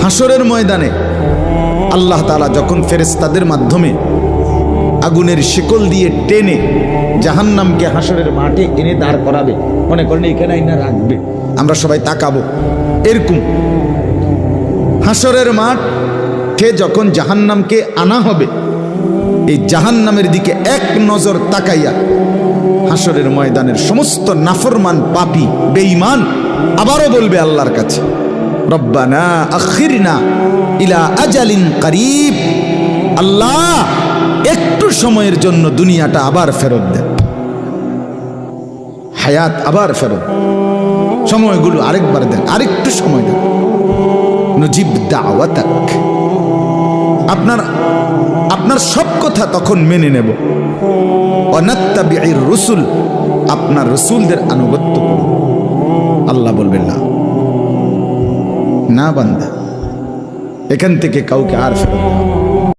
হাসরের ময়দানে আল্লাহ তাআলা যখন ফেরেশতাদের মাধ্যমে আগুনের শিকল দিয়ে টেনে জাহান্নামকে হাসরের মাঠে এনে দাঁড় করাবে, মনে করেন এখানে আইনা রাখবে, আমরা সবাই তাকাবো, এরকম হাসরের মাঠে যখন জাহান্নামকে আনা হবে, এই জাহান্নামের দিকে এক নজর তাকাইয়া হাসরের ময়দানের সমস্ত নাফরমান পাপী বেঈমান আবারও বলবে আল্লাহর কাছে, রব্বানা আখিরনা ইলা আজালিন করিব, আল্লাহ একটু সময়ের জন্য দুনিয়াটা আবার ফেরত দেন, হায়াত আবার ফেরত, সময়গুলো আরেকবার দেন, আরেকটু সময় দেন, নজিব দাওয়াতাক, আপনার সব কথা তখন মেনে নেব, অনাত্তাবিউর রসুল, আপনার রসুলদের আনুগত্য করব। আল্লাহ বলবেন না, না বান্দা, এখান থেকে কাউকে আর ফেরত দাও।